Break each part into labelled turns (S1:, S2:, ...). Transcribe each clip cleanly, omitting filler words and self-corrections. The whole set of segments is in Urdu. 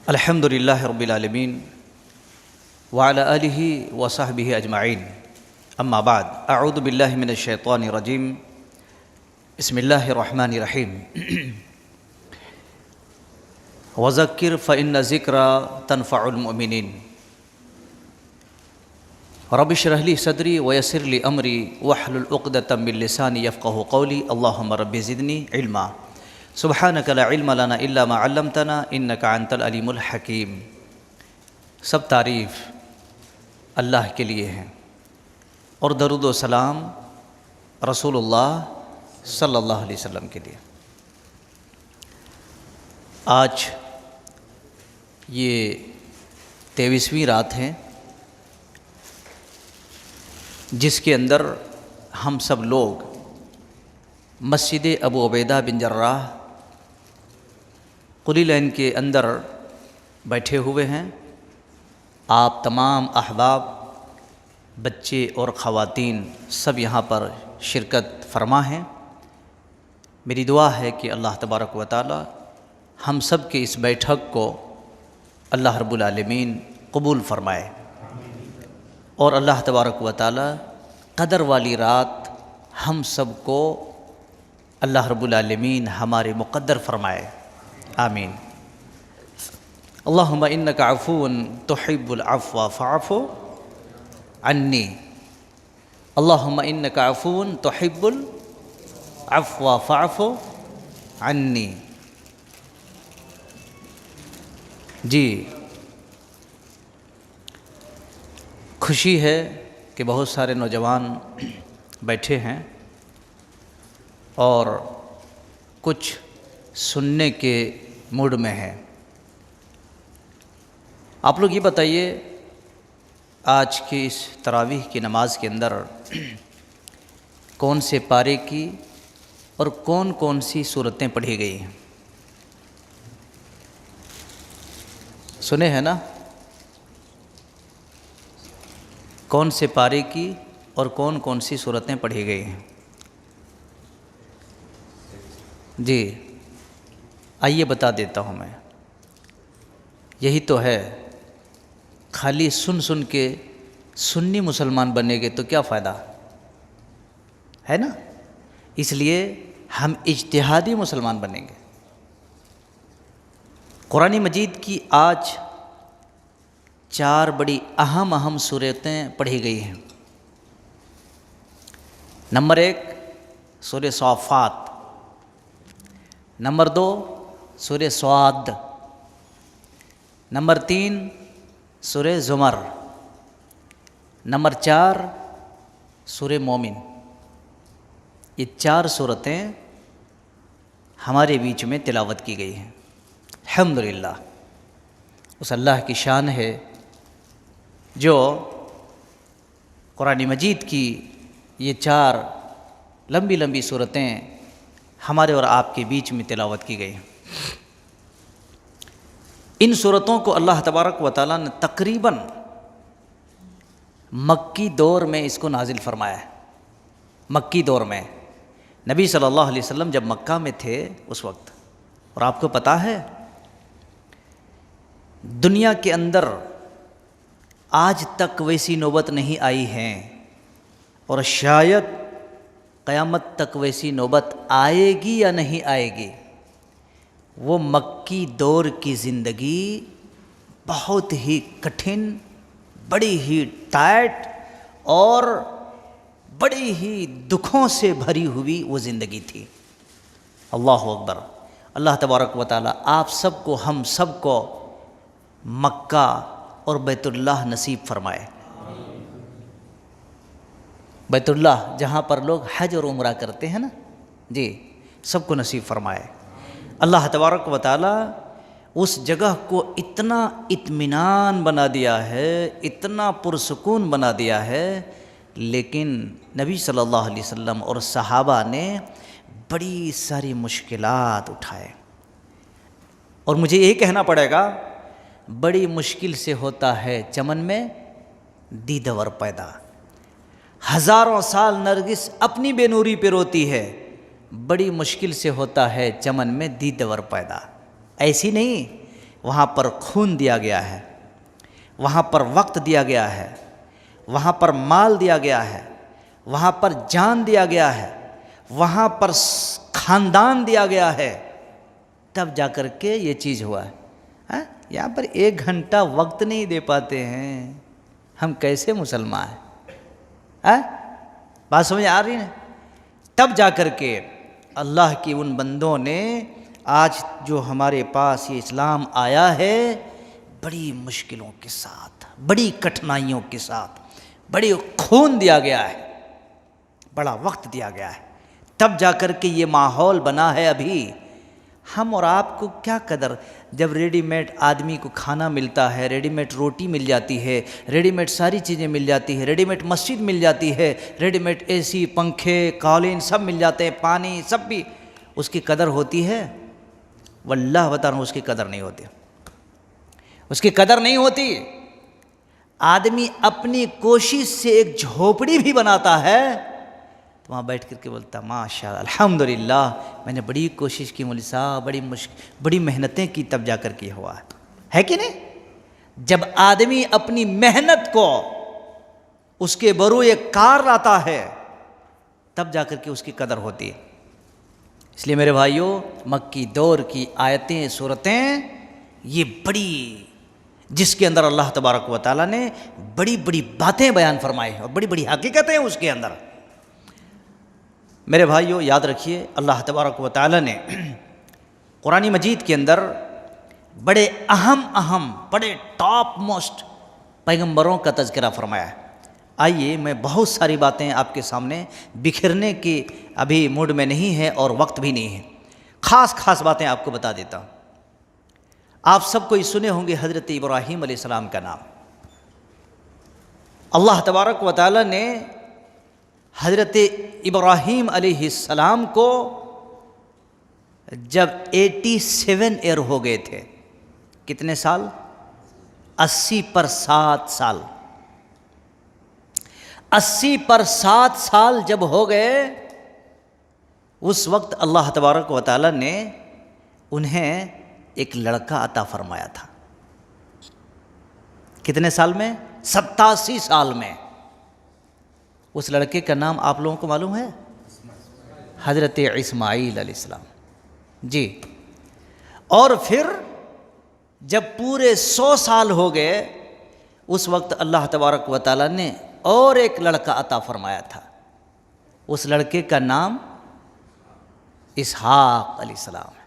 S1: الحمد للہ رب العالمین وعلی آلہ وصحبہ اجمعین، اما بعد، اعوذ باللہ من الشیطان الرجیم، بسم اللہ الرحمن الرحیم۔ وذکر فإن الذکری تنفع المؤمنین، رب اشرح لی صدری ویسر لی امری واحلل عقدۃ من لسانی یفقہوا قولی، اللہم رب زدنی علما، سبحانک لا علم لنا الا ما علمتنا انک انت العلیم الحکیم۔ سب تعریف اللہ کے لیے ہیں اور درود و سلام رسول اللہ صلی اللہ علیہ وسلم کے لیے۔ آج یہ 23ویں رات ہے جس کے اندر ہم سب لوگ مسجد ابو عبیدہ بن جراح قلی لین کے اندر بیٹھے ہوئے ہیں۔ آپ تمام احباب، بچے اور خواتین سب یہاں پر شرکت فرما ہیں۔ میری دعا ہے کہ اللہ تبارک و تعالی ہم سب کے اس بیٹھک کو اللہ رب العالمین قبول فرمائے، اور اللہ تبارک و تعالی قدر والی رات ہم سب کو اللہ رب العالمین ہمارے مقدر فرمائے، آمین۔ اللہم انک عفو تحب العفو فاعف عنی، اللہم انک عفو تحب العفو فاعف عنی۔ جی، خوشی ہے کہ بہت سارے نوجوان بیٹھے ہیں اور کچھ سننے کے موڈ میں ہیں۔ آپ لوگ یہ بتائیے، آج کی اس تراویح کی نماز کے اندر کون سے پارے کی اور کون کون سی صورتیں پڑھی گئی ہیں؟ سنے ہیں نا؟ کون سے پارے کی اور کون کون سی صورتیں پڑھی گئی ہیں؟ جی آئیے بتا دیتا ہوں میں۔ یہی تو ہے، خالی سن سن کے سنی مسلمان بننے کے تو کیا فائدہ ہے نا؟ اس لیے ہم اجتہادی مسلمان بنیں گے۔ قرآن مجید کی آج 4 بڑی اہم صورتیں پڑھی گئی ہیں۔ نمبر 1 سورہ صافات، نمبر 2 سورہ صاد، نمبر 3 سورہ زمر، نمبر 4 سورہ مومن۔ یہ 4 صورتیں ہمارے بیچ میں تلاوت کی گئی ہیں۔ الحمدللہ، اس اللہ کی شان ہے جو قرآن مجید کی یہ 4 لمبی صورتیں ہمارے اور آپ کے بیچ میں تلاوت کی گئی ہیں۔ ان صورتوں کو اللہ تبارک و تعالیٰ نے تقریباً مکی دور میں اس کو نازل فرمایا ہے۔ مکی دور میں نبی صلی اللہ علیہ وسلم جب مکہ میں تھے اس وقت، اور آپ کو پتہ ہے دنیا کے اندر آج تک ویسی نوبت نہیں آئی ہے، اور شاید قیامت تک ویسی نوبت آئے گی یا نہیں آئے گی۔ وہ مکی دور کی زندگی بہت ہی کٹھن، بڑی ہی ٹائٹ اور بڑی ہی دکھوں سے بھری ہوئی وہ زندگی تھی۔ اللہ اکبر۔ اللہ تبارک و تعالی آپ سب کو، ہم سب کو مکہ اور بیت اللہ نصیب فرمائے۔ بیت اللہ جہاں پر لوگ حج اور عمرہ کرتے ہیں نا، جی سب کو نصیب فرمائے۔ اللہ تبارک و تعالی اس جگہ کو اتنا اطمینان بنا دیا ہے، اتنا پرسکون بنا دیا ہے، لیکن نبی صلی اللہ علیہ وسلم اور صحابہ نے بڑی ساری مشکلات اٹھائے۔ اور مجھے یہ کہنا پڑے گا، بڑی مشکل سے ہوتا ہے چمن میں دیدور پیدا۔ ہزاروں سال نرگس اپنی بے نوری پہ روتی ہے، بڑی مشکل سے ہوتا ہے چمن میں دیدور پیدا۔ ایسی نہیں، وہاں پر خون دیا گیا ہے، وہاں پر وقت دیا گیا ہے، وہاں پر مال دیا گیا ہے، وہاں پر جان دیا گیا ہے، وہاں پر خاندان دیا گیا ہے، تب جا کر کے یہ چیز ہوا ہے۔ یہاں پر 1 گھنٹہ وقت نہیں دے پاتے ہیں، ہم کیسے مسلمان ہیں؟ بات سمجھ آ رہی ہے؟ تب جا کر کے اللہ کی ان بندوں نے آج جو ہمارے پاس یہ اسلام آیا ہے، بڑی مشکلوں کے ساتھ، بڑی کٹھنائیوں کے ساتھ، بڑی خون دیا گیا ہے، بڑا وقت دیا گیا ہے، تب جا کر کے یہ ماحول بنا ہے۔ ابھی ہم اور آپ کو کیا قدر، جب ریڈی میڈ آدمی کو کھانا ملتا ہے، ریڈی میڈ روٹی مل جاتی ہے، ریڈی میڈ ساری چیزیں مل جاتی ہے، ریڈی میڈ مسجد مل جاتی ہے، ریڈی میڈ اے سی، پنکھے، قالین سب مل جاتے ہیں، پانی سب بھی، اس کی قدر ہوتی ہے؟ واللہ بتا رہا ہوں، اس کی قدر نہیں ہوتی، اس کی قدر نہیں ہوتی۔ آدمی اپنی کوشش سے ایک جھوپڑی بھی بناتا ہے تو وہاں بیٹھ کر کے بولتا ماشاءاللہ الحمدللہ، میں نے بڑی کوشش کی مولوی صاحب، بڑی محنتیں کی، تب جا کر کے ہوا ہے کہ نہیں؟ جب آدمی اپنی محنت کو اس کے بروئے کار لاتا ہے تب جا کر کے اس کی قدر ہوتی ہے۔ اس لیے میرے بھائیوں، مکی دور کی آیتیں، سورتیں، یہ بڑی، جس کے اندر اللہ تبارک و تعالیٰ نے بڑی بڑی باتیں بیان فرمائی ہیں اور بڑی بڑی حقیقتیں اس کے اندر۔ میرے بھائیوں یاد رکھیے، اللہ تبارک و تعالیٰ نے قرآن مجید کے اندر بڑے اہم بڑے ٹاپ موسٹ پیغمبروں کا تذکرہ فرمایا ہے۔ آئیے، میں بہت ساری باتیں آپ کے سامنے بکھرنے کی ابھی موڈ میں نہیں ہے اور وقت بھی نہیں ہے، خاص باتیں آپ کو بتا دیتا ہوں۔ آپ سب کو سنے ہوں گے حضرت ابراہیم علیہ السلام کا نام۔ اللہ تبارک و تعالیٰ نے حضرت ابراہیم علیہ السلام کو جب 87 ایئر ہو گئے تھے، کتنے سال؟ 80 پر 7 سال، 80 پر 7 سال جب ہو گئے، اس وقت اللہ تبارک و تعالیٰ نے انہیں ایک لڑکا عطا فرمایا تھا۔ کتنے سال میں؟ 87 سال میں۔ اس لڑکے کا نام آپ لوگوں کو معلوم ہے؟ حضرت اسماعیل علیہ السلام۔ جی، اور پھر جب پورے 100 سال ہو گئے، اس وقت اللہ تبارک و تعالیٰ نے اور ایک لڑکا عطا فرمایا تھا۔ اس لڑکے کا نام اسحاق علیہ السلام ہے۔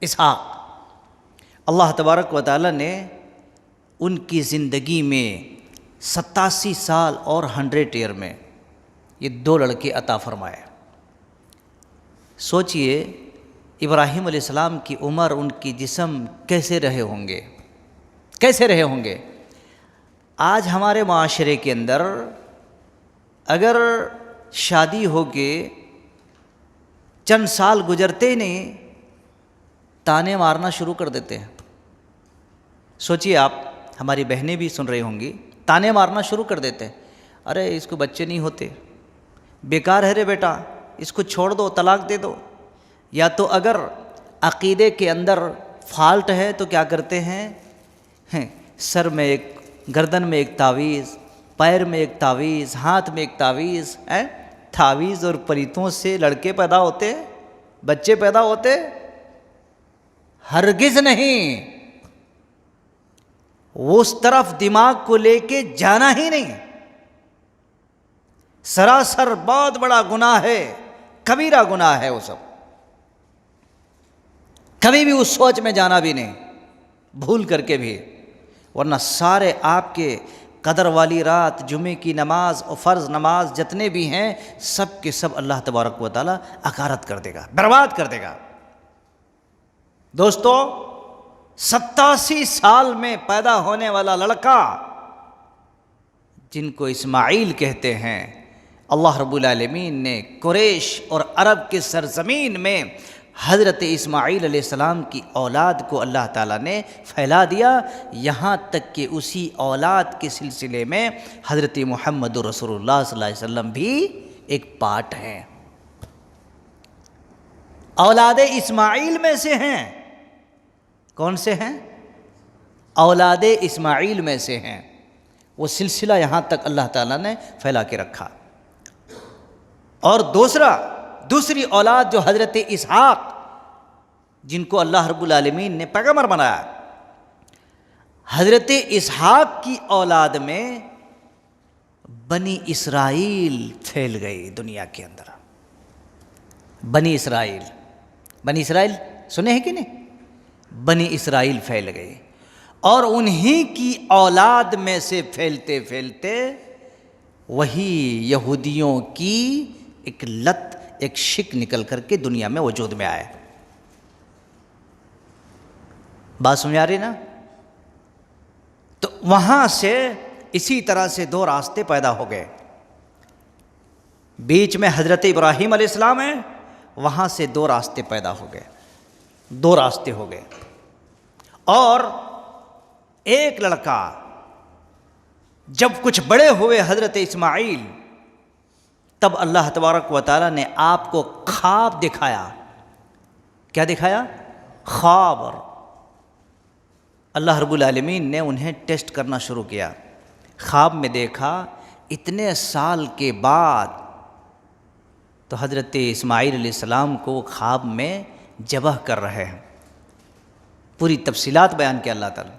S1: اسحاق، اللہ تبارک و تعالیٰ نے ان کی زندگی میں 87 سال اور 100 ایئر میں یہ 2 لڑکے عطا فرمائے۔ سوچئے ابراہیم علیہ السلام کی عمر، ان کی جسم کیسے رہے ہوں گے، کیسے رہے ہوں گے؟ آج ہمارے معاشرے کے اندر اگر شادی ہو کے چند سال گزرتے ہی نہیں، تانے مارنا شروع کر دیتے ہیں۔ سوچئے آپ، ہماری بہنیں بھی سن رہی ہوں گی، تانے مارنا شروع کر دیتے ہیں، ارے اس کو بچے نہیں ہوتے، بیکار ہے رے بیٹا، اس کو چھوڑ دو، طلاق دے دو۔ یا تو اگر عقیدے کے اندر فالٹ ہے تو کیا کرتے ہیں، سر میں ایک، گردن میں ایک تعویذ، پیر میں ایک تعویذ، ہاتھ میں ایک تعویذ، تعویذ اور پریتوں سے لڑکے پیدا ہوتے، بچے پیدا ہوتے؟ ہرگز نہیں، اس طرف دماغ کو لے کے جانا ہی نہیں، سراسر بہت بڑا گناہ ہے، کبیرہ گناہ ہے وہ سب، کبھی بھی اس سوچ میں جانا بھی نہیں، بھول کر کے بھی، ورنہ سارے آپ کے قدر والی رات، جمعے کی نماز اور فرض نماز جتنے بھی ہیں، سب کے سب اللہ تبارک و تعالیٰ اکارت کر دے گا، برباد کر دے گا۔ دوستو، 87 سال میں پیدا ہونے والا لڑکا جن کو اسماعیل کہتے ہیں، اللہ رب العالمین نے قریش اور عرب کے سرزمین میں حضرت اسماعیل علیہ السلام کی اولاد کو اللہ تعالیٰ نے پھیلا دیا، یہاں تک کہ اسی اولاد کے سلسلے میں حضرت محمد رسول اللہ صلی اللہ علیہ وسلم بھی ایک پارٹ ہیں، اولاد اسماعیل میں سے ہیں۔ کون سے ہیں؟ اولاد اسماعیل میں سے ہیں۔ وہ سلسلہ یہاں تک اللہ تعالیٰ نے پھیلا کے رکھا۔ اور دوسری اولاد جو حضرت اسحاق، جن کو اللہ رب العالمین نے پیغمبر بنایا، حضرت اسحاق کی اولاد میں بنی اسرائیل پھیل گئی دنیا کے اندر۔ بنی اسرائیل سنے ہیں کہ نہیں؟ بنی اسرائیل پھیل گئے، اور انہی کی اولاد میں سے پھیلتے پھیلتے وہی یہودیوں کی ایک لت، ایک شک نکل کر کے دنیا میں وجود میں آئے۔ بات سمجھ آ رہی نا؟ تو وہاں سے اسی طرح سے دو راستے پیدا ہو گئے۔ بیچ میں حضرت ابراہیم علیہ السلام ہیں، وہاں سے دو راستے پیدا ہو گئے، دو راستے ہو گئے۔ اور ایک لڑکا جب کچھ بڑے ہوئے حضرت اسماعیل، تب اللہ تبارک و تعالیٰ نے آپ کو خواب دکھایا۔ کیا دکھایا؟ خواب۔ اور اللہ رب العالمین نے انہیں ٹیسٹ کرنا شروع کیا۔ خواب میں دیکھا اتنے سال کے بعد تو حضرت اسماعیل علیہ السلام کو خواب میں ذبح کر رہے ہیں۔ پوری تفصیلات بیان کیا اللہ تعالیٰ۔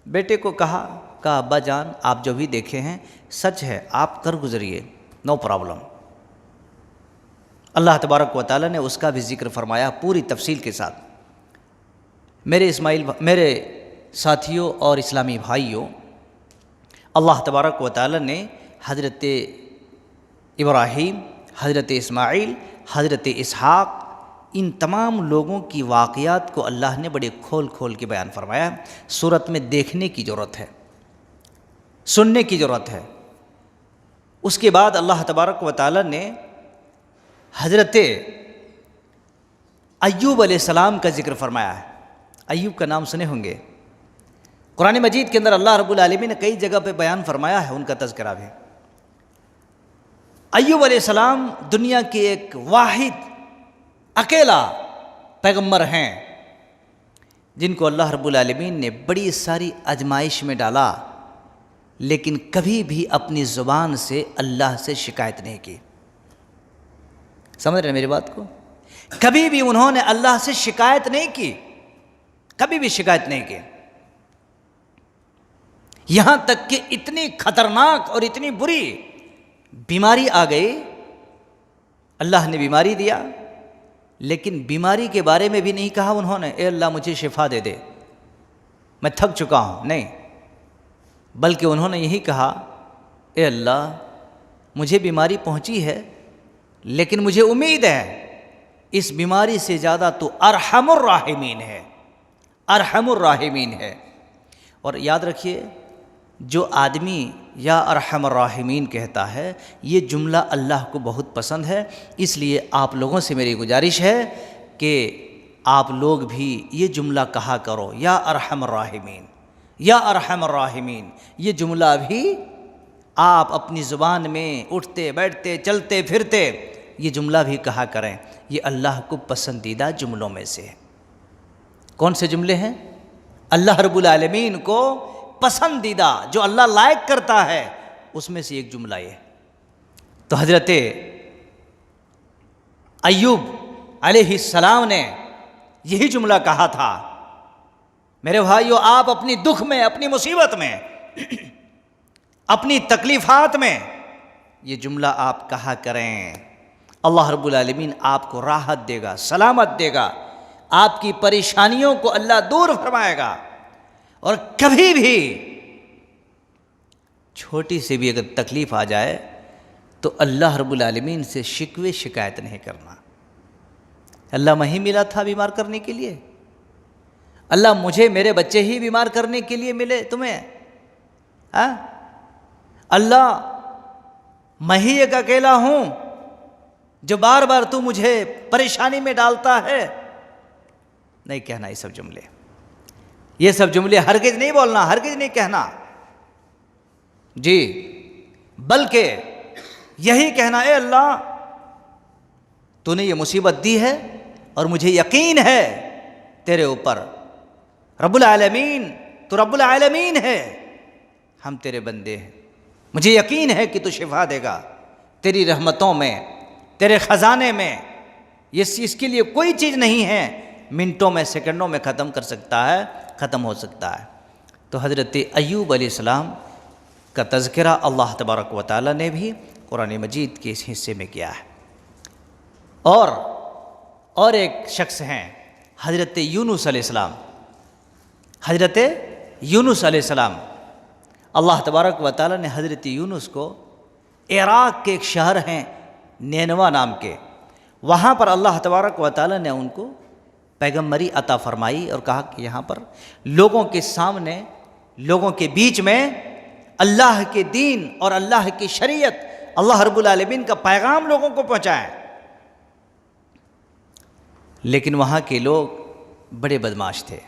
S1: بیٹے کو کہا ابا جان آپ جو بھی دیکھے ہیں سچ ہے، آپ کر گزریے، نو پرابلم۔ اللہ تبارک و تعالیٰ نے اس کا بھی ذکر فرمایا پوری تفصیل کے ساتھ۔ میرے ساتھیوں اور اسلامی بھائیوں، اللہ تبارک و تعالیٰ نے حضرت ابراہیم، حضرت اسماعیل، حضرت اسحاق، ان تمام لوگوں کی واقعات کو اللہ نے بڑے کھول کھول کے بیان فرمایا۔ سورت میں دیکھنے کی ضرورت ہے، سننے کی ضرورت ہے۔ اس کے بعد اللہ تبارک و تعالیٰ نے حضرت ایوب علیہ السلام کا ذکر فرمایا ہے۔ ایوب کا نام سنے ہوں گے، قرآن مجید کے اندر اللہ رب العالمین نے کئی جگہ پہ بیان فرمایا ہے ان کا تذکرہ بھی۔ ایوب علیہ السلام دنیا کے ایک واحد اکیلا پیغمبر ہیں جن کو اللہ رب العالمین نے بڑی ساری آزمائش میں ڈالا، لیکن کبھی بھی اپنی زبان سے اللہ سے شکایت نہیں کی۔ سمجھ رہے ہیں میری بات کو؟ کبھی بھی انہوں نے اللہ سے شکایت نہیں کی، کبھی بھی شکایت نہیں کی۔ یہاں تک کہ اتنی خطرناک اور اتنی بری بیماری آ گئی، اللہ نے بیماری دیا، لیکن بیماری کے بارے میں بھی نہیں کہا انہوں نے اے اللہ مجھے شفا دے دے، میں تھک چکا ہوں، نہیں، بلکہ انہوں نے یہی کہا اے اللہ مجھے بیماری پہنچی ہے، لیکن مجھے امید ہے اس بیماری سے زیادہ تو ارحم الراحمین ہے، ارحم الراحمین ہے۔ اور یاد رکھیے، جو آدمی یا ارحم الراحمین کہتا ہے یہ جملہ اللہ کو بہت پسند ہے، اس لیے آپ لوگوں سے میری گزارش ہے کہ آپ لوگ بھی یہ جملہ کہا کرو، یا ارحم الراحمین، یا ارحم الراحمین۔ یہ جملہ بھی آپ اپنی زبان میں اٹھتے بیٹھتے چلتے پھرتے یہ جملہ بھی کہا کریں، یہ اللہ کو پسندیدہ جملوں میں سے ہے۔ کون سے جملے ہیں؟ اللہ رب العالمین کو پسندیدہ، جو اللہ لائق کرتا ہے، اس میں سے ایک جملہ یہ۔ تو حضرت ایوب علیہ السلام نے یہی جملہ کہا تھا، میرے بھائیو آپ اپنی دکھ میں، اپنی مصیبت میں، اپنی تکلیفات میں یہ جملہ آپ کہا کریں، اللہ رب العالمین آپ کو راحت دے گا، سلامت دے گا، آپ کی پریشانیوں کو اللہ دور فرمائے گا۔ اور کبھی بھی چھوٹی سی بھی اگر تکلیف آ جائے تو اللہ رب العالمین سے شکوے شکایت نہیں کرنا۔ اللہ میں ہی ملا تھا بیمار کرنے کے لیے، اللہ مجھے میرے بچے ہی بیمار کرنے کے لیے ملے تمہیں، اللہ میں ہی ایک اکیلا ہوں جو بار بار تو مجھے پریشانی میں ڈالتا ہے۔ نہیں کہنا یہ سب جملے ہرگز نہیں بولنا، ہرگز نہیں کہنا جی، بلکہ یہی کہنا اے اللہ تو نے یہ مصیبت دی ہے اور مجھے یقین ہے تیرے اوپر رب العالمین، تو رب العالمین ہے، ہم تیرے بندے ہیں، مجھے یقین ہے کہ تو شفا دے گا، تیری رحمتوں میں، تیرے خزانے میں اس کے لیے کوئی چیز نہیں ہے، منٹوں میں سیکنڈوں میں ختم کر سکتا ہے، ختم ہو سکتا ہے۔ تو حضرت ایوب علیہ السلام کا تذکرہ اللہ تبارک و تعالیٰ نے بھی قرآن مجید کے اس حصے میں کیا ہے۔ اور ایک شخص ہیں حضرت یونس علیہ السلام، حضرت یونس علیہ السلام، اللہ تبارک و تعالیٰ نے حضرت یونس کو عراق کے ایک شہر ہیں نینوا نام کے، وہاں پر اللہ تبارک و تعالیٰ نے ان کو پیغمبری عطا فرمائی اور کہا کہ یہاں پر لوگوں کے سامنے، لوگوں کے بیچ میں اللہ کے دین اور اللہ کی شریعت، اللہ رب العالمین کا پیغام لوگوں کو پہنچائیں۔ لیکن وہاں کے لوگ بڑے بدمعاش تھے،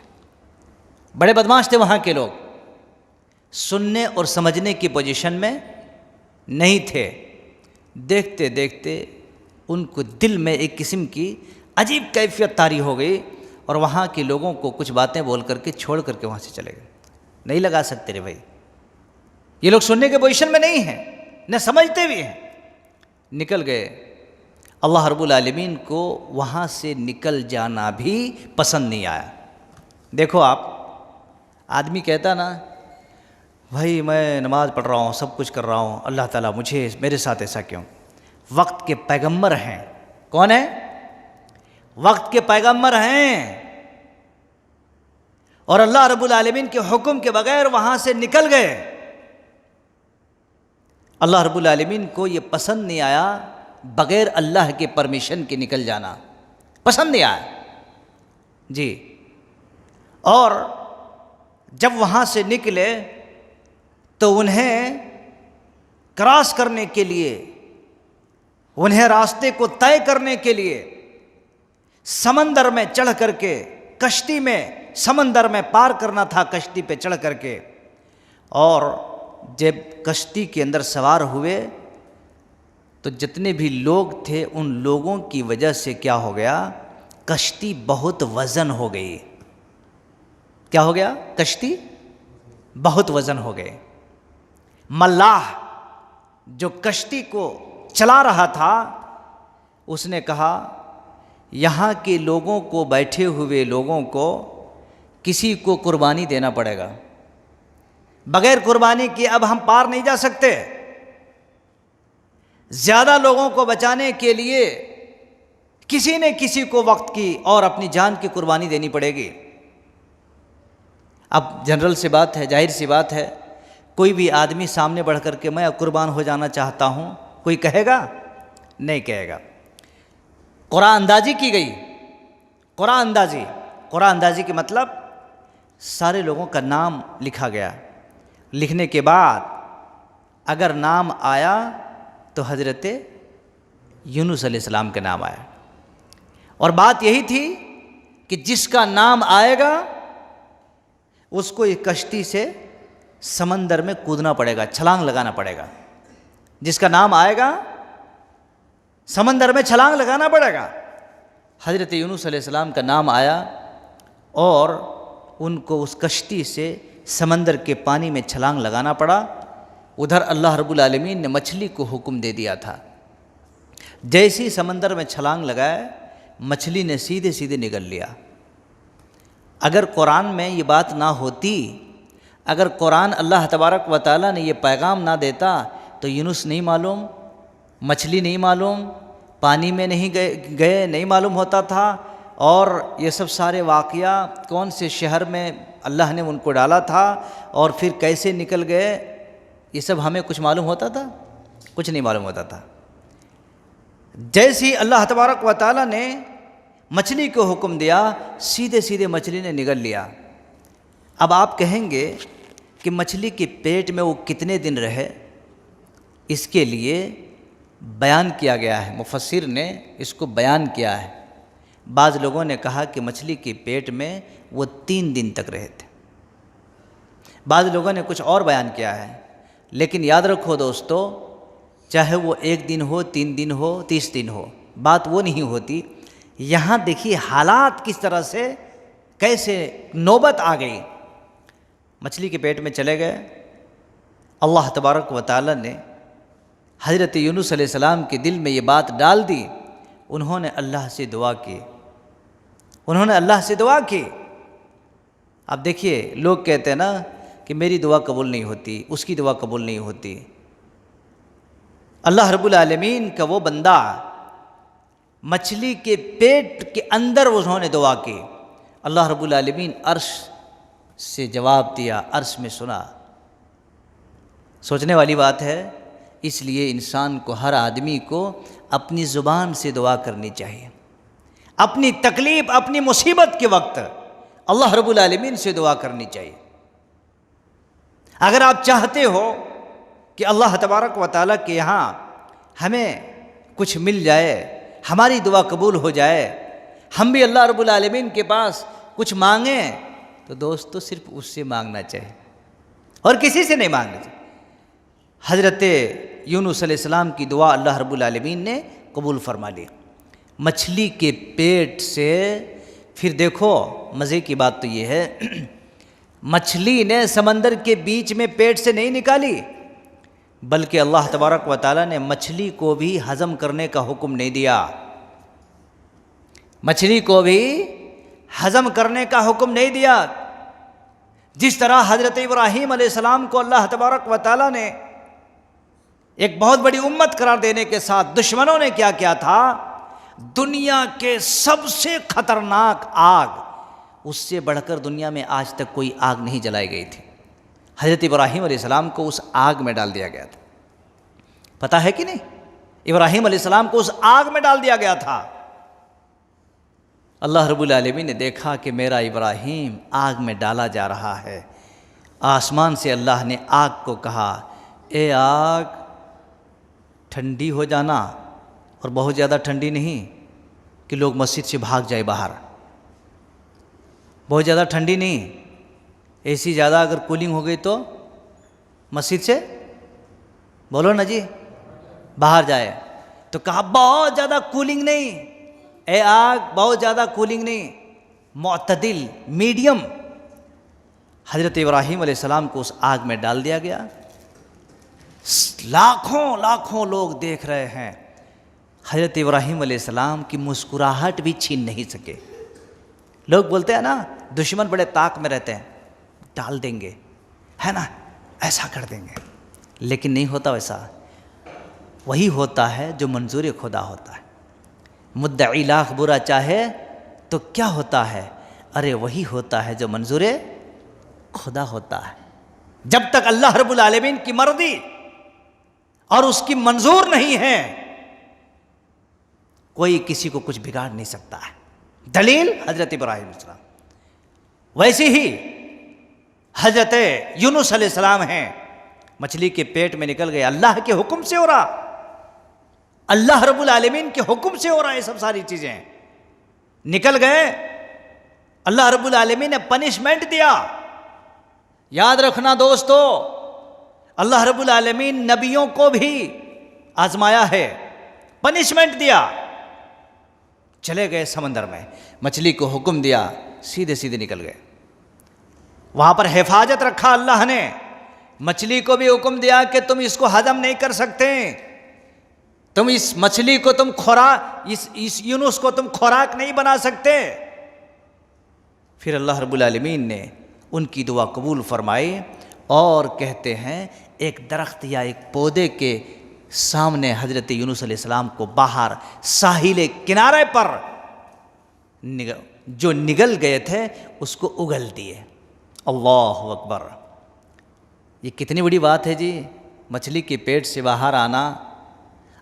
S1: بڑے بدمعاش تھے وہاں کے لوگ، سننے اور سمجھنے کی پوزیشن میں نہیں تھے۔ دیکھتے دیکھتے ان کو دل میں ایک قسم کی عجیب کیفیت طاری ہو گئی، اور وہاں کے لوگوں کو کچھ باتیں بول کر کے چھوڑ کر کے وہاں سے چلے گئے۔ نہیں لگا سکتے رے بھائی، یہ لوگ سننے کے پوزیشن میں نہیں ہیں، نہ سمجھتے بھی ہیں، نکل گئے۔ اللہ رب العالمین کو وہاں سے نکل جانا بھی پسند نہیں آیا۔ دیکھو آپ، آدمی کہتا نا بھائی میں نماز پڑھ رہا ہوں، سب کچھ کر رہا ہوں، اللہ تعالیٰ میرے ساتھ ایسا کیوں؟ وقت کے پیغمبر ہیں، کون ہیں؟ وقت کے پیغمبر ہیں، اور اللہ رب العالمین کے حکم کے بغیر وہاں سے نکل گئے۔ اللہ رب العالمین کو یہ پسند نہیں آیا بغیر اللہ کے پرمیشن کے نکل جانا، پسند نہیں آیا جی۔ اور جب وہاں سے نکلے تو انہیں کراس کرنے کے لیے، انہیں راستے کو طے کرنے کے لیے سمندر میں چڑھ کر کے، کشتی میں سمندر میں پار کرنا تھا، کشتی پہ چڑھ کر کے۔ اور جب کشتی کے اندر سوار ہوئے تو جتنے بھی لوگ تھے ان لوگوں کی وجہ سے کیا ہو گیا، کشتی بہت وزن ہو گئی۔ کیا ہو گیا؟ کشتی بہت وزن ہو گئے۔ ملاح جو کشتی کو چلا رہا تھا اس نے کہا یہاں کے لوگوں کو، بیٹھے ہوئے لوگوں کو کسی کو قربانی دینا پڑے گا، بغیر قربانی کے اب ہم پار نہیں جا سکتے، زیادہ لوگوں کو بچانے کے لیے کسی نے کسی کو وقت کی اور اپنی جان کی قربانی دینی پڑے گی۔ اب جنرل سی بات ہے، ظاہر سی بات ہے، کوئی بھی آدمی سامنے بڑھ کر کے میں قربان ہو جانا چاہتا ہوں، کوئی کہے گا؟ نہیں کہے گا۔ قرآن اندازی کی گئی، قرآن اندازی کے مطلب سارے لوگوں کا نام لکھا گیا، لکھنے کے بعد اگر نام آیا تو حضرت یونس علیہ السلام کا نام آیا، اور بات یہی تھی کہ جس کا نام آئے گا اس کو ایک کشتی سے سمندر میں کودنا پڑے گا، چھلانگ لگانا پڑے گا۔ جس کا نام آئے گا سمندر میں چھلانگ لگانا پڑے گا۔ حضرت یونس علیہ السلام کا نام آیا اور ان کو اس کشتی سے سمندر کے پانی میں چھلانگ لگانا پڑا۔ ادھر اللہ رب العالمین نے مچھلی کو حکم دے دیا تھا، جیسی سمندر میں چھلانگ لگائے مچھلی نے سیدھے سیدھے نگل لیا۔ اگر قرآن میں یہ بات نہ ہوتی، اگر قرآن اللہ تبارک و تعالیٰ نے یہ پیغام نہ دیتا تو یونس نہیں معلوم، مچھلی نہیں معلوم، پانی میں نہیں گئے نہیں معلوم ہوتا تھا، اور یہ سب سارے واقعہ کون سے شہر میں اللہ نے ان کو ڈالا تھا اور پھر کیسے نکل گئے، یہ سب ہمیں کچھ معلوم ہوتا تھا؟ کچھ نہیں معلوم ہوتا تھا۔ جیسے ہی اللہ تبارک و تعالیٰ نے مچھلی کو حکم دیا، سیدھے سیدھے مچھلی نے نگل لیا۔ اب آپ کہیں گے کہ مچھلی کے پیٹ میں وہ کتنے دن رہے؟ اس کے لیے بیان کیا گیا ہے، مفسر نے اس کو بیان کیا ہے۔ بعض لوگوں نے کہا کہ مچھلی کے پیٹ میں وہ 3 دن تک رہے تھے، بعض لوگوں نے کچھ اور بیان کیا ہے۔ لیکن یاد رکھو دوستو، چاہے وہ 1 دن ہو، 3 دن ہو، 30 دن ہو، بات وہ نہیں ہوتی۔ یہاں دیکھیے حالات کس طرح سے کیسے نوبت آ گئی، مچھلی کے پیٹ میں چلے گئے۔ اللہ تبارک و تعالی نے حضرت یونس علیہ السلام کے دل میں یہ بات ڈال دی، انہوں نے اللہ سے دعا کی، انہوں نے اللہ سے دعا کی۔ اب دیکھیے لوگ کہتے ہیں نا کہ میری دعا قبول نہیں ہوتی، اس کی دعا قبول نہیں ہوتی۔ اللہ رب العالمین کا وہ بندہ مچھلی کے پیٹ کے اندر انہوں نے دعا کی، اللہ رب العالمین عرش سے جواب دیا، عرش میں سنا۔ سوچنے والی بات ہے، اس لیے انسان کو، ہر آدمی کو اپنی زبان سے دعا کرنی چاہیے۔ اپنی تکلیف، اپنی مصیبت کے وقت اللہ رب العالمین سے دعا کرنی چاہیے۔ اگر آپ چاہتے ہو کہ اللہ تبارک و تعالیٰ کے یہاں ہمیں کچھ مل جائے، ہماری دعا قبول ہو جائے، ہم بھی اللہ رب العالمین کے پاس کچھ مانگیں، تو دوستو صرف اس سے مانگنا چاہیے اور کسی سے نہیں مانگنا چاہیے۔ حضرت یونس علیہ السلام کی دعا اللہ رب العالمین نے قبول فرما لی۔ مچھلی کے پیٹ سے پھر دیکھو مزے کی بات تو یہ ہے، مچھلی نے سمندر کے بیچ میں پیٹ سے نہیں نکالی، بلکہ اللہ تبارک و تعالیٰ نے مچھلی کو بھی ہضم کرنے کا حکم نہیں دیا، مچھلی کو بھی ہضم کرنے کا حکم نہیں دیا۔ جس طرح حضرت ابراہیم علیہ السلام کو اللہ تبارک و تعالیٰ نے ایک بہت بڑی امت قرار دینے کے ساتھ دشمنوں نے کیا کیا تھا، دنیا کے سب سے خطرناک آگ، اس سے بڑھ کر دنیا میں آج تک کوئی آگ نہیں جلائی گئی تھی، حضرت ابراہیم علیہ السلام کو اس آگ میں ڈال دیا گیا تھا۔ پتہ ہے کہ نہیں؟ ابراہیم علیہ السلام کو اس آگ میں ڈال دیا گیا تھا۔ اللہ رب العالمین نے دیکھا کہ میرا ابراہیم آگ میں ڈالا جا رہا ہے، آسمان سے اللہ نے آگ کو کہا، اے آگ ٹھنڈی ہو جانا، اور بہت زیادہ ٹھنڈی نہیں کہ لوگ مسجد سے بھاگ جائے باہر، بہت زیادہ ٹھنڈی نہیں، ایسی زیادہ اگر کولنگ ہو گئی تو مسجد سے بولو نا جی باہر جائے۔ تو کہا بہت زیادہ کولنگ نہیں، اے آگ بہت زیادہ کولنگ نہیں، معتدل، میڈیم۔ حضرت ابراہیم علیہ السلام کو اس آگ میں ڈال دیا گیا، لاکھوں لوگ دیکھ رہے ہیں، حضرت ابراہیم علیہ السلام کی مسکراہٹ بھی چھین نہیں سکے۔ لوگ بولتے ہیں نا دشمن بڑے طاق میں رہتے ہیں، ڈال دیں گے، ہے نا، ایسا کر دیں گے، لیکن نہیں ہوتا ویسا۔ وہی ہوتا ہے جو منظور خدا ہوتا ہے۔ مدعی لاکھ برا چاہے تو کیا ہوتا ہے، ارے وہی ہوتا ہے جو منظور خدا ہوتا ہے۔ جب تک اللہ رب العالمین کی مرضی اور اس کی منظور نہیں ہے، کوئی کسی کو کچھ بگاڑ نہیں سکتا ہے۔ دلیل حضرت ابراہیم علیہ السلام۔ ویسے ہی حضرت یونس علیہ السلام ہیں، مچھلی کے پیٹ میں نکل گئے، اللہ کے حکم سے ہو رہا، اللہ رب العالمین کے حکم سے ہو رہا ہے، یہ سب ساری چیزیں نکل گئے، اللہ رب العالمین نے پنشمنٹ دیا۔ یاد رکھنا دوستو، اللہ رب العالمین نبیوں کو بھی آزمایا ہے، پنشمنٹ دیا۔ چلے گئے سمندر میں، مچھلی کو حکم دیا، سیدھے سیدھے نکل گئے، وہاں پر حفاظت رکھا اللہ نے، مچھلی کو بھی حکم دیا کہ تم اس کو ہضم نہیں کر سکتے، تم اس مچھلی کو تم اس یونس کو تم خوراک نہیں بنا سکتے۔ پھر اللہ رب العالمین نے ان کی دعا قبول فرمائی، اور کہتے ہیں ایک درخت یا ایک پودے کے سامنے حضرت یونس علیہ السلام کو باہر ساحل کنارے پر جو نگل گئے تھے اس کو اگل دیے۔ اللہ اکبر! یہ کتنی بڑی بات ہے جی، مچھلی کے پیٹ سے باہر آنا،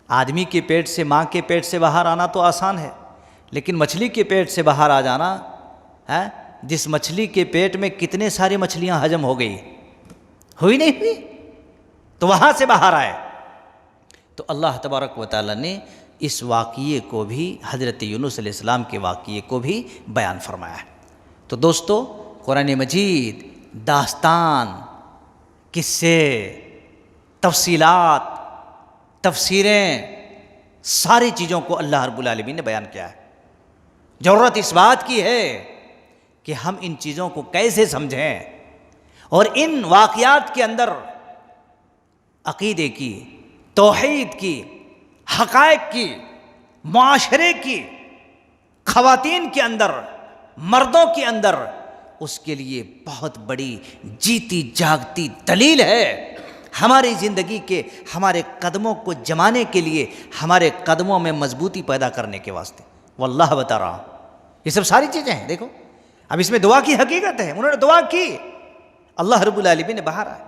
S1: آدمی کے پیٹ سے، ماں کے پیٹ سے باہر آنا تو آسان ہے، لیکن مچھلی کے پیٹ سے باہر آ جانا ہے، جس مچھلی کے پیٹ میں کتنے ساری مچھلیاں ہضم ہو گئی، ہوئی نہیں ہوئی، تو وہاں سے باہر آئے۔ تو اللہ تبارک و تعالیٰ نے اس واقعے کو بھی، حضرت یونس علیہ السلام کے واقعے کو بھی بیان فرمایا ہے۔ تو دوستو، قرآن مجید داستان، قصے، تفصیلات، تفسیریں، ساری چیزوں کو اللہ رب العالمین نے بیان کیا ہے۔ ضرورت اس بات کی ہے کہ ہم ان چیزوں کو کیسے سمجھیں اور ان واقعات کے اندر عقیدے کی، توحید کی، حقائق کی، معاشرے کی، خواتین کے اندر، مردوں کے اندر، اس کے لیے بہت بڑی جیتی جاگتی دلیل ہے ہماری زندگی کے، ہمارے قدموں کو جمانے کے لیے، ہمارے قدموں میں مضبوطی پیدا کرنے کے واسطے۔ واللہ بتا رہا ہوں یہ سب ساری چیزیں ہیں۔ دیکھو اب اس میں دعا کی حقیقت ہے، انہوں نے دعا کی، اللہ رب العالمین نے بہارا ہے۔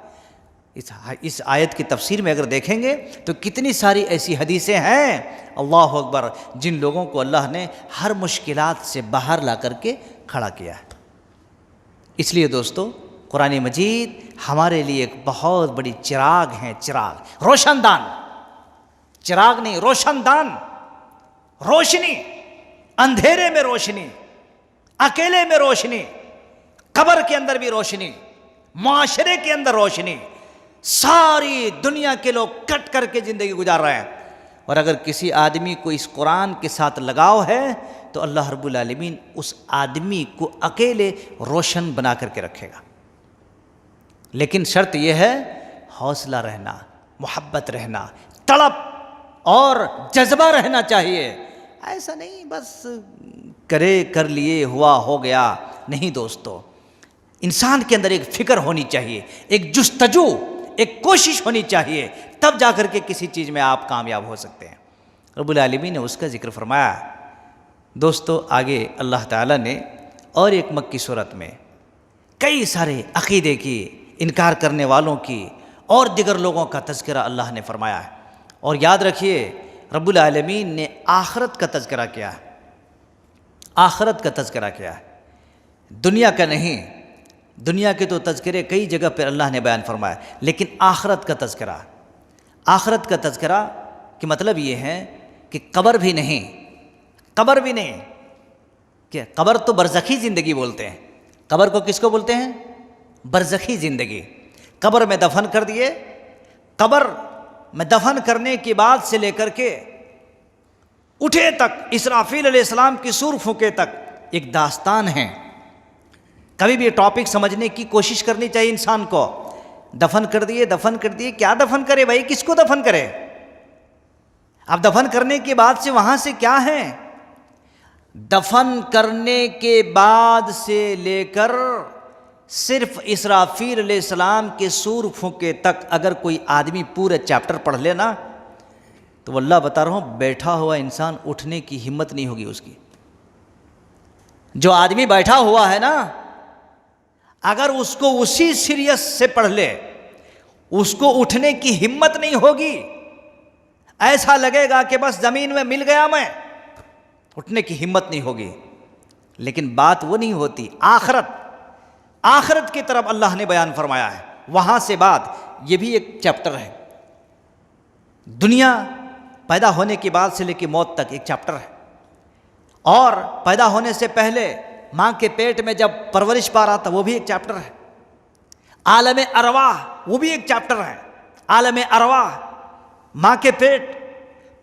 S1: اس آیت کی تفسیر میں اگر دیکھیں گے تو کتنی ساری ایسی حدیثیں ہیں، اللہ اکبر، جن لوگوں کو اللہ نے ہر مشکلات سے باہر لا کر کے کھڑا کیا ہے۔ اس لیے دوستو قرآن مجید ہمارے لیے ایک بہت بڑی چراغ ہے، چراغ، روشن دان، چراغ نہیں، روشن دان، روشنی، اندھیرے میں روشنی، اکیلے میں روشنی، قبر کے اندر بھی روشنی، معاشرے کے اندر روشنی۔ ساری دنیا کے لوگ کٹ کر کے زندگی گزار رہے ہیں، اور اگر کسی آدمی کو اس قرآن کے ساتھ لگاؤ ہے تو اللہ رب العالمین اس آدمی کو اکیلے روشن بنا کر کے رکھے گا۔ لیکن شرط یہ ہے حوصلہ رہنا، محبت رہنا، تڑپ اور جذبہ رہنا چاہیے۔ ایسا نہیں بس کر لیے ہوا ہو گیا، نہیں دوستو، انسان کے اندر ایک فکر ہونی چاہیے، ایک جستجو، ایک کوشش ہونی چاہیے، تب جا کر کے کسی چیز میں آپ کامیاب ہو سکتے ہیں۔ رب العالمین نے اس کا ذکر فرمایا۔ دوستو آگے اللہ تعالیٰ نے اور ایک مکی صورت میں کئی سارے عقیدے کی، انکار کرنے والوں کی اور دیگر لوگوں کا تذکرہ اللہ نے فرمایا ہے۔ اور یاد رکھیے رب العالمین نے آخرت کا تذکرہ کیا ہے، آخرت کا تذکرہ کیا ہے، دنیا کا نہیں۔ دنیا کے تو تذکرے کئی جگہ پر اللہ نے بیان فرمایا، لیکن آخرت کا تذکرہ، آخرت کا تذکرہ کہ مطلب یہ ہے کہ قبر بھی نہیں، قبر بھی نہیں، کہ قبر تو برزخی زندگی بولتے ہیں۔ قبر کو کس کو بولتے ہیں؟ برزخی زندگی۔ قبر میں دفن کر دیے، قبر میں دفن کرنے کے بعد سے لے کر کے اٹھے تک، اسرافیل علیہ السلام کی سور پھونکے تک ایک داستان ہے۔ کبھی بھی یہ ٹاپک سمجھنے کی کوشش کرنی چاہیے انسان کو۔ دفن کر دیے، دفن کر دیے، کیا دفن کرے بھائی، کس کو دفن کرے؟ اب دفن کرنے کے بعد سے وہاں سے کیا ہے؟ دفن کرنے کے بعد سے لے کر صرف اسرافیل علیہ السلام کے سور پھونکے تک اگر کوئی آدمی پورے چیپٹر پڑھ لینا تو واللہ بتا رہا ہوں بیٹھا ہوا انسان اٹھنے کی ہمت نہیں ہوگی اس کی۔ جو آدمی بیٹھا ہوا ہے نا، اگر اس کو اسی سیریس سے پڑھ لے، اس کو اٹھنے کی ہمت نہیں ہوگی، ایسا لگے گا کہ بس زمین میں مل گیا میں، اٹھنے کی ہمت نہیں ہوگی۔ لیکن بات وہ نہیں ہوتی، آخرت، آخرت کی طرف اللہ نے بیان فرمایا ہے۔ وہاں سے بعد یہ بھی ایک چیپٹر ہے، دنیا پیدا ہونے کے بعد سے لے کے موت تک ایک چیپٹر ہے، اور پیدا ہونے سے پہلے ماں کے پیٹ میں جب پرورش پا رہا تھا وہ بھی ایک چیپٹر ہے۔ عالم ارواح وہ بھی ایک چیپٹر ہے، عالم ارواح، ماں کے پیٹ،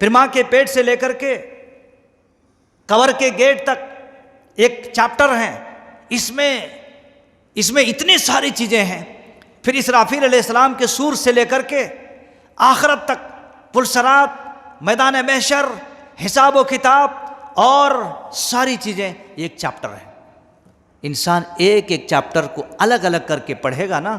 S1: پھر ماں کے پیٹ سے لے کر کے قبر کے گیٹ تک ایک چیپٹر ہے۔ اس میں اتنی ساری چیزیں ہیں۔ پھر اسرافیل علیہ السلام کے سور سے لے کر کے آخرت تک، پلسرات، میدان محشر، حساب و کتاب اور ساری چیزیں ایک چیپٹر ہے۔ انسان ایک ایک چیپٹر کو الگ الگ کر کے پڑھے گا نا،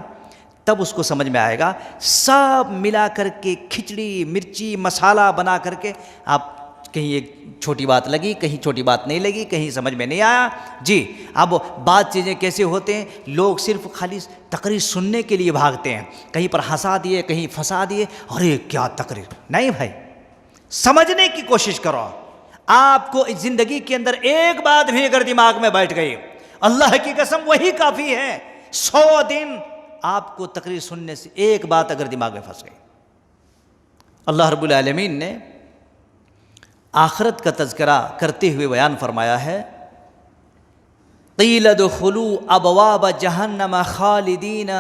S1: تب اس کو سمجھ میں آئے گا۔ سب ملا کر کے کھچڑی، مرچی، مسالہ بنا کر کے آپ کہیں ایک چھوٹی بات لگی، کہیں چھوٹی بات نہیں لگی، کہیں سمجھ میں نہیں آیا جی۔ اب بات چیزیں کیسے ہوتے ہیں، لوگ صرف خالی تقریر سننے کے لیے بھاگتے ہیں، کہیں پر ہنسا دیے، کہیں پھنسا دیے، ارے کیا تقریر، نہیں بھائی، سمجھنے کی کوشش کرو۔ آپ کو اس زندگی کے اندر ایک بات بھی اگر دماغ میں بیٹھ گئی، اللہ کی قسم وہی کافی ہے۔ 100 دن آپ کو تقریر سننے سے ایک بات اگر دماغ میں پھنس گئی۔ اللہ رب العالمین نے آخرت کا تذکرہ کرتے ہوئے بیان فرمایا ہے، قیل ادخلوا ابواب جہنم خالدین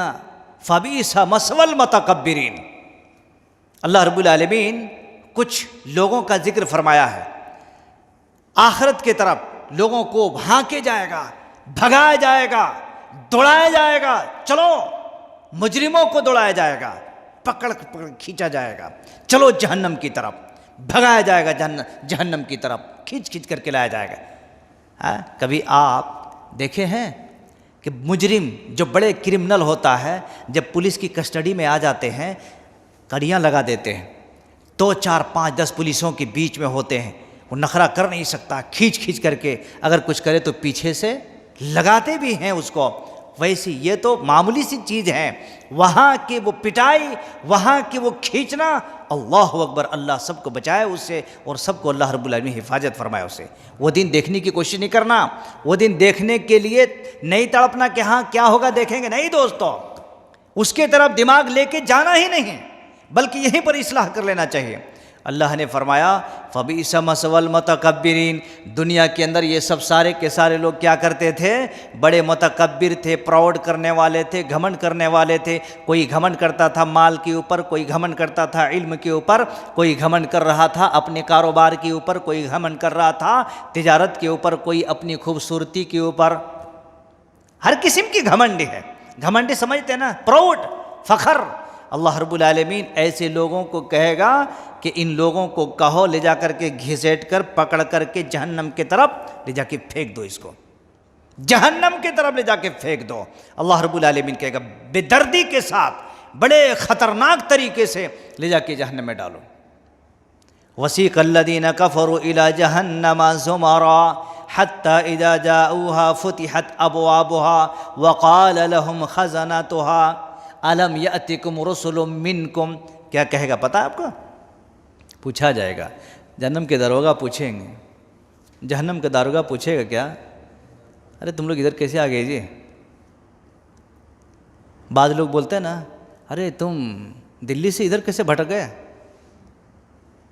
S1: فبئس مثوى المتکبرین۔ اللہ رب العالمین کچھ لوگوں کا ذکر فرمایا ہے، آخرت کی طرف لوگوں کو بھانکے جائے گا، بھگایا جائے گا، دوڑایا جائے گا، چلو مجرموں کو دوڑایا جائے گا، پکڑ کھینچا جائے گا، چلو جہنم کی طرف، بھگایا جائے گا جہنم کی طرف، کھینچ کر کے لایا جائے گا۔ کبھی آپ دیکھے ہیں کہ مجرم جو بڑے کرمنل ہوتا ہے، جب پولیس کی کسٹڈی میں آ جاتے ہیں کڑیاں لگا دیتے ہیں، 2 4 5 10 پولیسوں کے بیچ میں ہوتے ہیں، وہ نخرہ کر نہیں سکتا، کھینچ کر کے اگر کچھ کرے تو پیچھے سے لگاتے بھی ہیں اس کو۔ ویسی یہ تو معمولی سی چیز ہے، وہاں کی وہ پٹائی، وہاں کی وہ کھینچنا، اللہ اکبر، اللہ سب کو بچائے اس سے، اور سب کو اللہ رب العالمین حفاظت فرمائے اس سے۔ وہ دن دیکھنے کی کوشش نہیں کرنا، وہ دن دیکھنے کے لیے نہیں تڑپنا کہ ہاں کیا ہوگا دیکھیں گے، نہیں دوستو، اس کے طرف دماغ لے کے جانا ہی نہیں، بلکہ یہیں پر اصلاح کر لینا چاہیے۔ اللہ نے فرمایا فَبِئْسَ مَثْوَى الْمُتَكَبِّرِينَ، دنیا کے اندر یہ سب سارے کے سارے لوگ کیا کرتے تھے؟ بڑے متکبر تھے، پراؤڈ کرنے والے تھے، گھمنڈ کرنے والے تھے۔ کوئی گھمنڈ کرتا تھا مال کے اوپر، کوئی گھمنڈ کرتا تھا علم کے اوپر، کوئی گھمنڈ کر رہا تھا اپنے کاروبار کے اوپر، کوئی گھمنڈ کر رہا تھا تجارت کے اوپر، کوئی اپنی خوبصورتی کے اوپر۔ ہر قسم کی گھمنڈ ہے، گھمنڈ سمجھتے ہیں نا، پراؤڈ، فخر۔ اللہ رب العالمین ایسے لوگوں کو کہے گا کہ ان لوگوں کو کہو لے جا کر کے گھسیٹ کر پکڑ کر کے جہنم کی طرف لے جا کے پھینک دو، اس کو جہنم کی طرف لے جا کے پھینک دو۔ اللہ رب العالمین کہے گا بے دردی کے ساتھ، بڑے خطرناک طریقے سے لے جا کے جہنم میں ڈالو۔ وَسِيقَ الَّذِينَ كَفَرُوا إِلَى جَهَنَّمَ زُمَرًا حَتَّى إِذَا جَاءُوهَا فُتِحَتْ أَبْوَابُهَا وَقَالَ لَهُمْ خَزَنَتُهَا أَلَمْ يَأْتِكُمْ رُسُلٌ مِّنْكُمْ، کیا کہے گا پتہ ہے آپ کو؟ پوچھا جائے گا، جہنم کے داروغہ پوچھیں گے، جہنم کا داروغہ پوچھے گا کیا، ارے تم لوگ ادھر کیسے آ گئے جی؟ بعض لوگ بولتے ہیں نا، ارے تم دلی سے ادھر کیسے بھٹک گئے،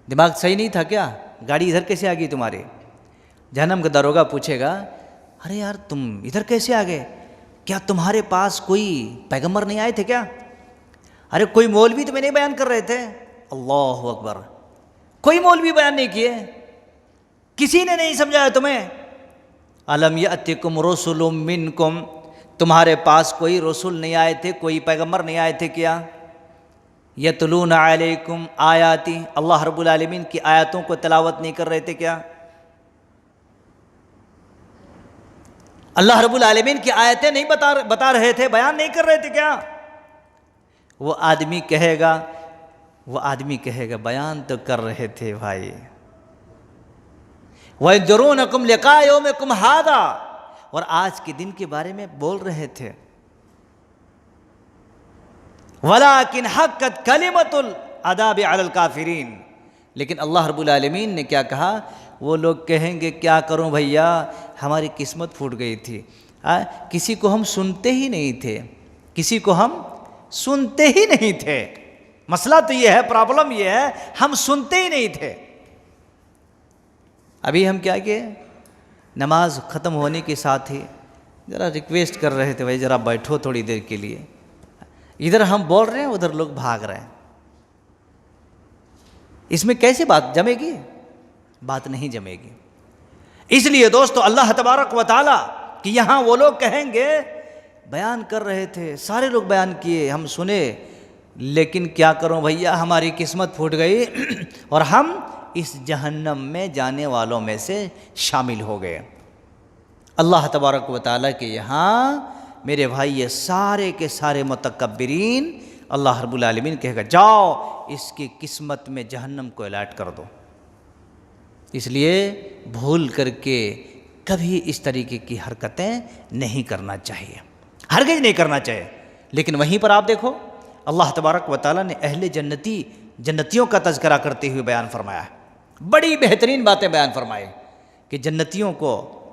S1: دماغ صحیح نہیں تھا کیا، گاڑی ادھر کیسے آ گئی تمہاری؟ جہنم کا داروغہ پوچھے گا، ارے یار تم ادھر کیسے آ گئے، کیا تمہارے پاس کوئی پیغمبر نہیں آئے تھے کیا؟ ارے کوئی مولوی تمہیں نہیں بیان کر رہے تھے؟ اللہ اکبر، کوئی مولوی بیان نہیں کیے، کسی نے نہیں سمجھایا تمہیں؟ الم یأتکم رسل منکم، تمہارے پاس کوئی رسول نہیں آئے تھے، کوئی پیغمبر نہیں آئے تھے کیا؟ یتلون علیکم آیاتی، اللہ رب العالمین کی آیاتوں کو تلاوت نہیں کر رہے تھے کیا؟ اللہ رب العالمین کی آیتیں نہیں بتا رہے تھے، بیان نہیں کر رہے تھے کیا؟ وہ آدمی کہے گا بیان تو کر رہے تھے بھائی۔ وَيَنذُرُونَكُمْ لِقَاءَ يَوْمِكُمْ هَذَا، اور آج کے دن کے بارے میں بول رہے تھے۔ وَلَكِنْ حَقَّتْ كَلِمَةُ الْعَذَابِ عَلَى الْكَافِرِينَ، لیکن اللہ رب العالمین نے کیا کہا؟ وہ لوگ کہیں گے کیا کروں بھیا، ہماری قسمت پھوٹ گئی تھی، کسی کو ہم سنتے ہی نہیں تھے، کسی کو ہم سنتے ہی نہیں تھے۔ مسئلہ تو یہ ہے، پرابلم یہ ہے، ہم سنتے ہی نہیں تھے۔ ابھی ہم کیا کہ نماز ختم ہونے کے ساتھ ہی ذرا ریکویسٹ کر رہے تھے، بھائی ذرا بیٹھو تھوڑی دیر کے لیے، ادھر ہم بول رہے ہیں ادھر لوگ بھاگ رہے ہیں، اس میں کیسے بات جمے گی؟ بات نہیں جمے گی۔ اس لیے دوستو اللہ تبارک و تعالیٰ کہ یہاں وہ لوگ کہیں گے بیان کر رہے تھے، سارے لوگ بیان کیے، ہم سنے، لیکن کیا کروں بھیا، ہماری قسمت پھوٹ گئی اور ہم اس جہنم میں جانے والوں میں سے شامل ہو گئے۔ اللہ تبارک و تعالیٰ کے یہاں میرے بھائی یہ سارے کے سارے متکبرین، اللہ رب العالمین کہے گا جاؤ اس کی قسمت میں جہنم کو الاٹ کر دو۔ اس لیے بھول کر کے کبھی اس طریقے کی حرکتیں نہیں کرنا چاہیے، ہرگز نہیں کرنا چاہیے۔ لیکن وہیں پر آپ دیکھو اللہ تبارک و تعالیٰ نے اہل جنتیوں کا تذکرہ کرتے ہوئے بیان فرمایا ہے، بڑی بہترین باتیں بیان فرمائے کہ جنتیوں کو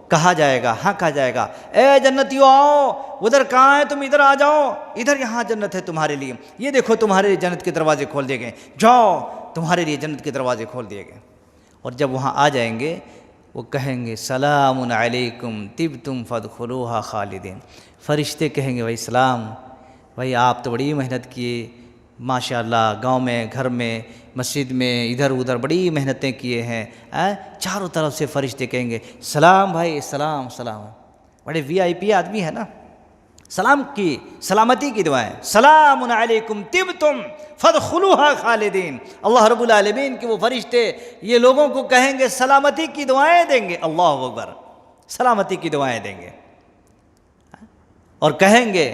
S1: کہا جائے گا، ہاں کہا جائے گا، اے جنتیوں آؤ، ادھر کہاں ہے تم، ادھر آ جاؤ، ادھر یہاں جنت ہے تمہارے لیے، یہ دیکھو تمہارے لیے جنت کے دروازے کھول دیے گئے، جاؤ تمہارے لیے جنت کے دروازے کھول دیے گئے۔ اور جب وہاں آ جائیں گے وہ کہیں گے سلام علیکم طبتم فادخلوها خالدین، فرشتے کہیں گے بھائی سلام، بھائی آپ تو بڑی محنت کیے، ماشاءاللہ، گاؤں میں، گھر میں، مسجد میں، ادھر ادھر بڑی محنتیں کیے ہیں، چاروں طرف سے فرشتے کہیں گے سلام بھائی، سلام سلام، بڑے وی آئی پی آدمی ہے نا، سلامتی کی دعائیں، سلام علیکم طبتم فادخلوها خالدین۔ اللہ رب العالمین کے وہ فرشتے یہ لوگوں کو کہیں گے، سلامتی کی دعائیں دیں گے، اللہ اکبر، سلامتی کی دعائیں دیں گے، اور کہیں گے،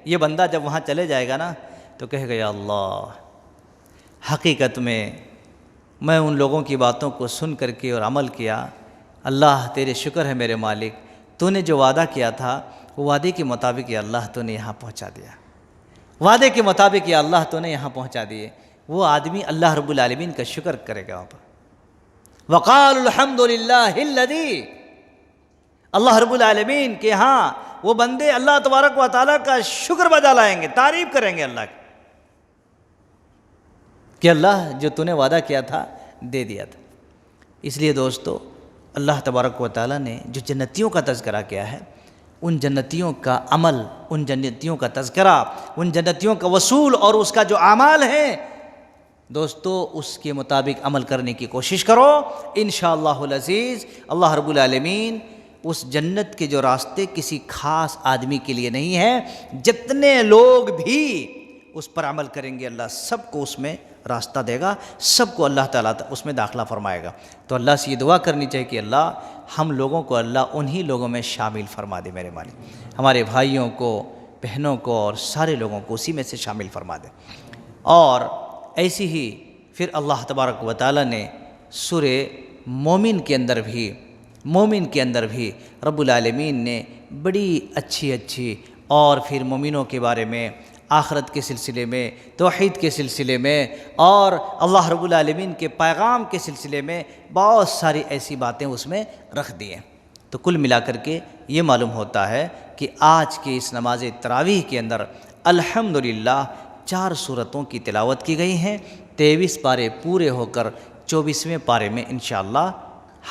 S1: یہ بندہ جب وہاں چلے جائے گا نا تو کہے گا، یا اللہ، حقیقت میں ان لوگوں کی باتوں کو سن کر کے اور عمل کیا، اللہ تیرے شکر ہے میرے مالک، تو نے جو وعدہ کیا تھا وہ وعدے کے مطابق یا اللہ تو نے یہاں پہنچا دیا، وعدے کے مطابق یا اللہ تو نے یہاں پہنچا دیے۔ وہ آدمی اللہ رب العالمین کا شکر کرے گا وہاں پر، وقال الحمد للہ الذی، اللہ رب العالمین کے ہاں وہ بندے اللہ تبارک و تعالیٰ کا شکر بجا لائیں گے، تعریف کریں گے اللہ کی کہ اللہ جو تو نے وعدہ کیا تھا دے دیا تھا۔ اس لیے دوستو، اللہ تبارک و تعالیٰ نے جو جنتیوں کا تذکرہ کیا ہے، ان جنتیوں کا عمل، ان جنتیوں کا تذکرہ، ان جنتیوں کا وصول اور اس کا جو اعمال ہے دوستو، اس کے مطابق عمل کرنے کی کوشش کرو، انشاءاللہ العزیز اللہ رب العالمین اس جنت کے جو راستے کسی خاص آدمی کے لیے نہیں ہیں، جتنے لوگ بھی اس پر عمل کریں گے اللہ سب کو اس میں راستہ دے گا، سب کو اللہ تعالیٰ اس میں داخلہ فرمائے گا۔ تو اللہ سے یہ دعا کرنی چاہیے کہ اللہ ہم لوگوں کو اللہ انہی لوگوں میں شامل فرما دے، میرے مالک، ہمارے بھائیوں کو، بہنوں کو اور سارے لوگوں کو اسی میں سے شامل فرما دے۔ اور ایسی ہی پھر اللہ تبارک و تعالیٰ نے سورہ مومن کے اندر بھی رب العالمین نے بڑی اچھی اور پھر مومنوں کے بارے میں، آخرت کے سلسلے میں، توحید کے سلسلے میں اور اللہ رب العالمین کے پیغام کے سلسلے میں بہت ساری ایسی باتیں اس میں رکھ دی ہیں۔ تو کل ملا کر کے یہ معلوم ہوتا ہے کہ آج کے اس نماز تراویح کے اندر الحمدللہ 4 سورتوں کی تلاوت کی گئی ہیں، 23 پارے پورے ہو کر 24ویں پارے میں انشاءاللہ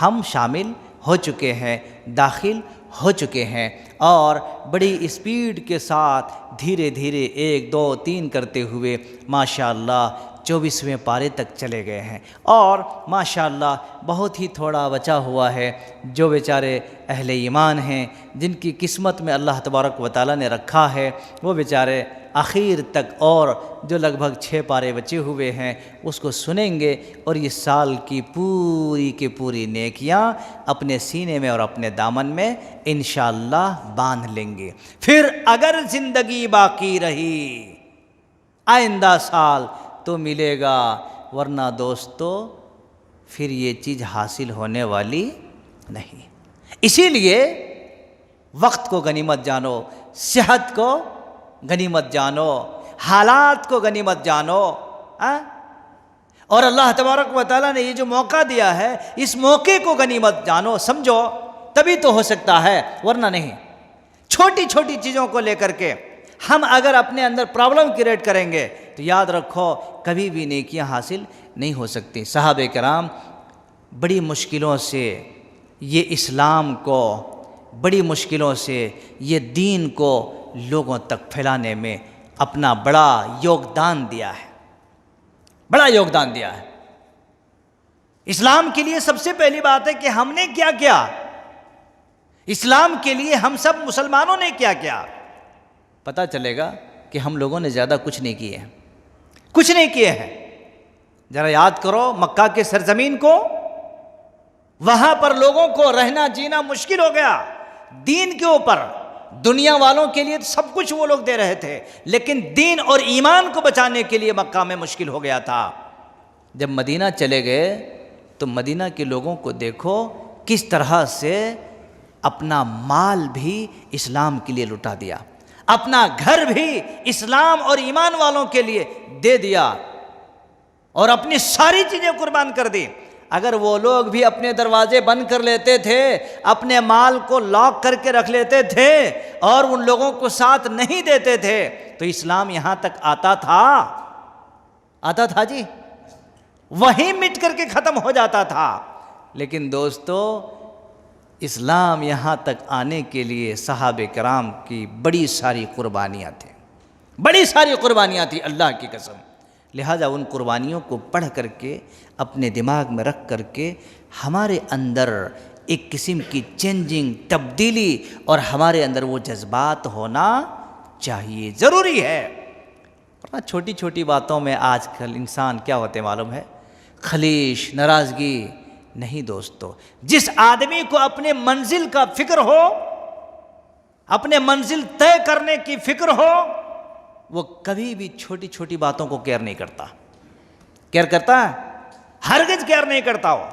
S1: ہم شامل ہو چکے ہیں، داخل ہو چکے ہیں، اور بڑی اسپیڈ کے ساتھ دھیرے 1 2 3 کرتے ہوئے ماشاءاللہ 24ویں پارے تک چلے گئے ہیں، اور ماشاءاللہ بہت ہی تھوڑا بچا ہوا ہے۔ جو بیچارے اہل ایمان ہیں، جن کی قسمت میں اللہ تبارک و تعالیٰ نے رکھا ہے، وہ بیچارے آخر تک، اور جو لگ بھگ 6 پارے بچے ہوئے ہیں اس کو سنیں گے، اور یہ سال کی پوری نیکیاں اپنے سینے میں اور اپنے دامن میں انشاءاللہ باندھ لیں گے۔ پھر اگر زندگی باقی رہی آئندہ سال تو ملے گا، ورنہ دوستو پھر یہ چیز حاصل ہونے والی نہیں۔ اسی لیے وقت کو غنیمت جانو، صحت کو غنیمت جانو، حالات کو غنیمت جانو، اور اللہ تبارک و تعالیٰ نے یہ جو موقع دیا ہے اس موقع کو غنیمت جانو، سمجھو، تبھی تو ہو سکتا ہے، ورنہ نہیں۔ چھوٹی چیزوں کو لے کر کے ہم اگر اپنے اندر پرابلم کریٹ کریں گے تو یاد رکھو کبھی بھی نیکیاں حاصل نہیں ہو سکتی۔ صحابہ کرام بڑی مشکلوں سے یہ اسلام کو، بڑی مشکلوں سے یہ دین کو لوگوں تک پھیلانے میں اپنا بڑا یوگدان دیا ہے، اسلام کے لیے سب سے پہلی بات ہے کہ ہم نے کیا کیا، اسلام کے لیے ہم سب مسلمانوں نے کیا کیا، پتہ چلے گا کہ ہم لوگوں نے زیادہ کچھ نہیں کیے ہیں۔ ذرا یاد کرو مکہ کے سرزمین کو، وہاں پر لوگوں کو رہنا جینا مشکل ہو گیا، دین کے اوپر دنیا والوں کے لیے سب کچھ وہ لوگ دے رہے تھے، لیکن دین اور ایمان کو بچانے کے لیے مکہ میں مشکل ہو گیا تھا۔ جب مدینہ چلے گئے تو مدینہ کے لوگوں کو دیکھو کس طرح سے اپنا مال بھی اسلام کے لیے لٹا دیا، اپنا گھر بھی اسلام اور ایمان والوں کے لیے دے دیا، اور اپنی ساری چیزیں قربان کر دی۔ اگر وہ لوگ بھی اپنے دروازے بند کر لیتے تھے، اپنے مال کو لاک کر کے رکھ لیتے تھے اور ان لوگوں کو ساتھ نہیں دیتے تھے تو اسلام یہاں تک آتا تھا جی، وہیں مٹ کر کے ختم ہو جاتا تھا۔ لیکن دوستو اسلام یہاں تک آنے کے لیے صحابہ کرام کی بڑی ساری قربانیاں تھیں، اللہ کی قسم۔ لہذا ان قربانیوں کو پڑھ کر کے اپنے دماغ میں رکھ کر کے ہمارے اندر ایک قسم کی چینجنگ، تبدیلی، اور ہمارے اندر وہ جذبات ہونا چاہیے، ضروری ہے۔ ورنہ چھوٹی چھوٹی باتوں میں آج کل انسان کیا ہوتے معلوم ہے؟ خلیش، ناراضگی۔ نہیں دوستو، جس آدمی کو اپنے منزل کا فکر ہو، اپنے منزل طے کرنے کی فکر ہو، وہ کبھی بھی چھوٹی چھوٹی باتوں کو کیئر نہیں کرتا۔ کیئر کرتا ہے؟ ہرگز کیئر نہیں کرتا ہو۔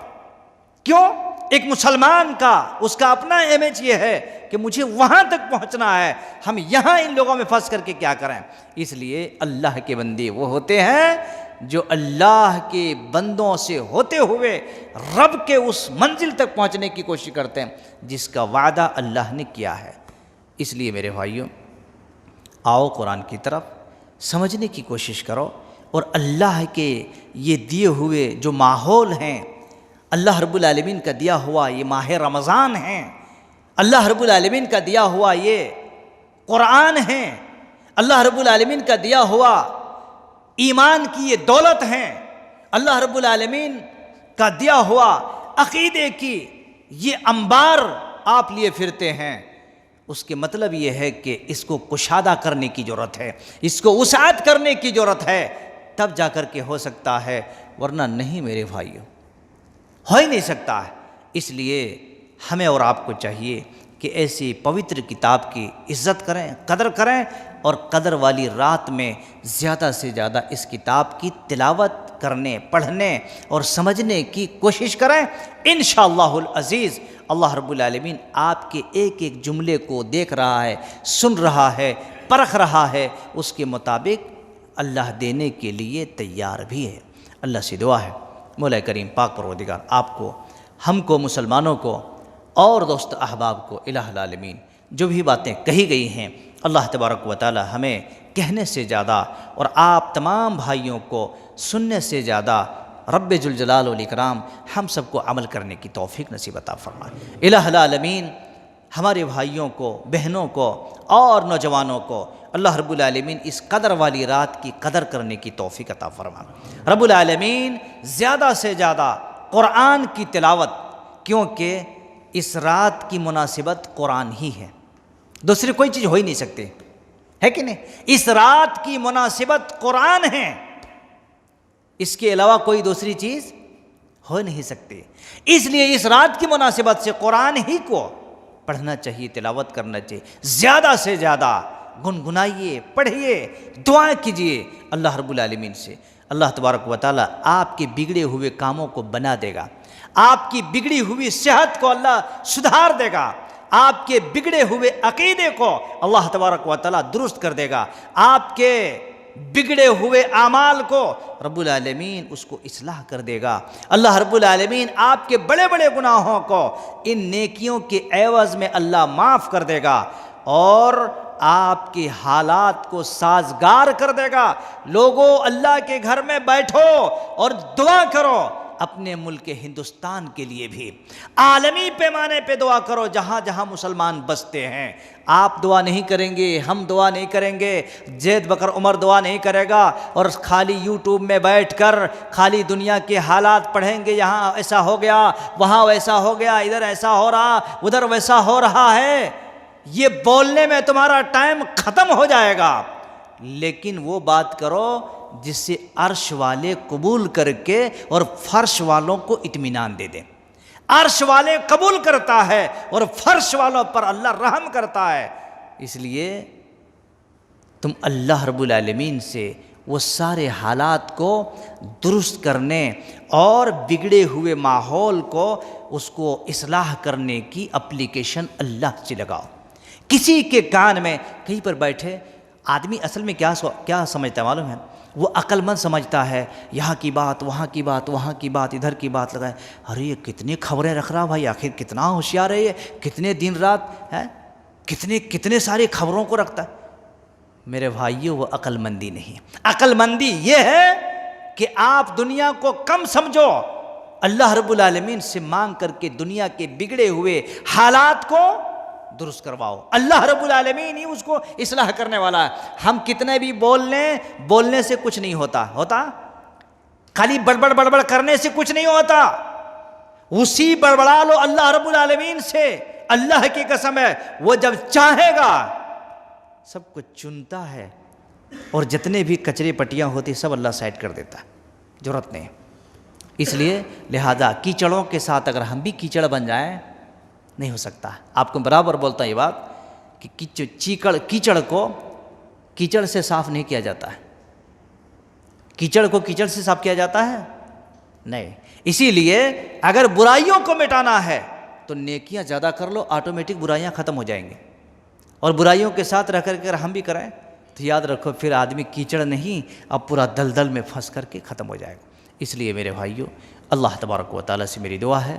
S1: کیوں؟ ایک مسلمان کا، اس کا اپنا امیج یہ ہے کہ مجھے وہاں تک پہنچنا ہے، ہم یہاں ان لوگوں میں پھنس کر کے کیا کریں؟ اس لیے اللہ کے بندے وہ ہوتے ہیں جو اللہ کے بندوں سے ہوتے ہوئے رب کے اس منزل تک پہنچنے کی کوشش کرتے ہیں جس کا وعدہ اللہ نے کیا ہے۔ اس لیے میرے بھائیوں، آؤ قرآن کی طرف سمجھنے کی کوشش کرو، اور اللہ کے یہ دیے ہوئے جو ماحول ہیں، اللہ رب العالمین کا دیا ہوا یہ ماہ رمضان ہیں، اللہ رب العالمین کا دیا ہوا یہ قرآن ہیں، اللہ رب العالمین کا دیا ہوا ایمان کی یہ دولت ہیں، اللہ رب العالمین کا دیا ہوا عقیدے کی یہ انبار آپ لیے پھرتے ہیں۔ اس کے مطلب یہ ہے کہ اس کو کشادہ کرنے کی ضرورت ہے، اس کو وسعت کرنے کی ضرورت ہے، تب جا کر کے ہو سکتا ہے، ورنہ نہیں میرے بھائیوں، ہو ہی نہیں سکتا ہے۔ اس لیے ہمیں اور آپ کو چاہیے کہ ایسی پوتر کتاب کی عزت کریں، قدر کریں، اور قدر والی رات میں زیادہ سے زیادہ اس کتاب کی تلاوت کرنے، پڑھنے اور سمجھنے کی کوشش کریں۔ انشاءاللہ العزیز اللہ رب العالمین آپ کے ایک ایک جملے کو دیکھ رہا ہے، سن رہا ہے، پرکھ رہا ہے، اس کے مطابق اللہ دینے کے لیے تیار بھی ہے۔ اللہ سے دعا ہے مولا کریم پاک پروردگار آپ کو، ہم کو، مسلمانوں کو اور دوست احباب کو الہ العالمین جو بھی باتیں کہی گئی ہیں اللہ تبارک و تعالی ہمیں کہنے سے زیادہ اور آپ تمام بھائیوں کو سننے سے زیادہ رب ذوالجلال والاکرام ہم سب کو عمل کرنے کی توفیق نصیب عطا فرمائے۔ الہ العالمین ہمارے بھائیوں کو، بہنوں کو اور نوجوانوں کو اللہ رب العالمین اس قدر والی رات کی قدر کرنے کی توفیق عطا فرمائے۔ رب العالمین زیادہ سے زیادہ قرآن کی تلاوت، کیونکہ اس رات کی مناسبت قرآن ہی ہے، دوسری کوئی چیز ہو ہی نہیں سکتی، ہے کہ نہیں؟ اس رات کی مناسبت قرآن ہے، اس کے علاوہ کوئی دوسری چیز ہو نہیں سکتی۔ اس لیے اس رات کی مناسبت سے قرآن ہی کو پڑھنا چاہیے، تلاوت کرنا چاہیے، زیادہ سے زیادہ گنگنائیے، پڑھیے، دعائیں کیجیے اللہ رب العالمین سے۔ اللہ تبارک و تعالیٰ آپ کے بگڑے ہوئے کاموں کو بنا دے گا، آپ کی بگڑی ہوئی صحت کو اللہ سدھار دے گا، آپ کے بگڑے ہوئے عقیدے کو اللہ تبارک و تعالیٰ درست کر دے گا، آپ کے بگڑے ہوئے اعمال کو رب العالمین اس کو اصلاح کر دے گا۔ اللہ رب العالمین آپ کے بڑے بڑے گناہوں کو ان نیکیوں کے عوض میں اللہ معاف کر دے گا، اور آپ کے حالات کو سازگار کر دے گا۔ لوگوں، اللہ کے گھر میں بیٹھو اور دعا کرو اپنے ملک ہندوستان کے لیے بھی، عالمی پیمانے پہ دعا کرو جہاں جہاں مسلمان بستے ہیں۔ آپ دعا نہیں کریں گے، ہم دعا نہیں کریں گے، زید بکر عمر دعا نہیں کرے گا، اور خالی یوٹیوب میں بیٹھ کر خالی دنیا کے حالات پڑھیں گے، یہاں ایسا ہو گیا، وہاں ویسا ہو گیا، ادھر ایسا ہو رہا، ادھر ویسا ہو رہا ہے، یہ بولنے میں تمہارا ٹائم ختم ہو جائے گا۔ لیکن وہ بات کرو جس سے عرش والے قبول کر کے اور فرش والوں کو اطمینان دے دیں۔ عرش والے قبول کرتا ہے اور فرش والوں پر اللہ رحم کرتا ہے۔ اس لیے تم اللہ رب العالمین سے وہ سارے حالات کو درست کرنے اور بگڑے ہوئے ماحول کو اس کو اصلاح کرنے کی اپلیکیشن اللہ سے لگاؤ۔ کسی کے کان میں کہیں پر بیٹھے آدمی اصل میں کیا سمجھتا ہے معلوم ہے؟ وہ عقل مند سمجھتا ہے، یہاں کی بات، وہاں کی بات، وہاں کی بات، ادھر کی بات لگائے، ارے یہ کتنی خبریں رکھ رہا بھائی، آخر کتنا ہوشیار ہے یہ، کتنے دن رات ہے، کتنے ساری خبروں کو رکھتا ہے۔ میرے بھائیوں، وہ عقل مندی نہیں، عقل مندی یہ ہے کہ آپ دنیا کو کم سمجھو، اللہ رب العالمین سے مانگ کر کے دنیا کے بگڑے ہوئے حالات کو درست کرواؤ۔ اللہ رب العالمین ہی اس کو اصلاح کرنے والا ہے۔ ہم کتنے بھی بولنے سے کچھ نہیں ہوتا خالی بڑبڑ کرنے سے کچھ نہیں ہوتا۔ اسی بڑبڑا لو اللہ رب العالمین سے، اللہ کی قسم ہے وہ جب چاہے گا سب کچھ چنتا ہے، اور جتنے بھی کچرے پٹیاں ہوتی سب اللہ سائڈ کر دیتا ہے، ضرورت نہیں۔ اس لیے لہذا کیچڑوں کے ساتھ اگر ہم بھی کیچڑ بن جائیں نہیں ہو سکتا۔ آپ کو برابر بولتا ہے یہ بات کہ کیچڑ کو کیچڑ سے صاف نہیں کیا جاتا ہے، کیچڑ کو کیچڑ سے صاف کیا جاتا ہے نہیں۔ اسی لیے اگر برائیوں کو مٹانا ہے تو نیکیاں زیادہ کر لو، آٹومیٹک برائیاں ختم ہو جائیں گے، اور برائیوں کے ساتھ رہ کر کے اگر ہم بھی کریں تو یاد رکھو پھر آدمی کیچڑ نہیں، اب پورا دلدل میں پھنس کر کے ختم ہو جائے گا۔ اس لیے میرے بھائیوں، اللہ تبارک و تعالیٰ سے میری دعا ہے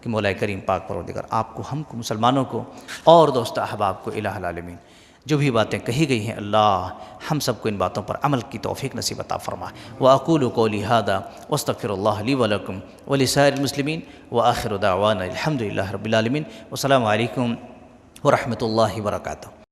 S1: کہ مولا کریم پاک پروردگار آپ کو، ہم کو، مسلمانوں کو اور دوست احباب کو الہ العالمین جو بھی باتیں کہی گئی ہیں اللہ ہم سب کو ان باتوں پر عمل کی توفیق نصیب عطا فرما۔ وأقول قولی ھذا واستغفر اللہ لی ولکم ولسائر المسلمین وآخر دعوانا الحمد للہ رب العالمین، والسلام علیکم ورحمۃ اللہ وبرکاتہ۔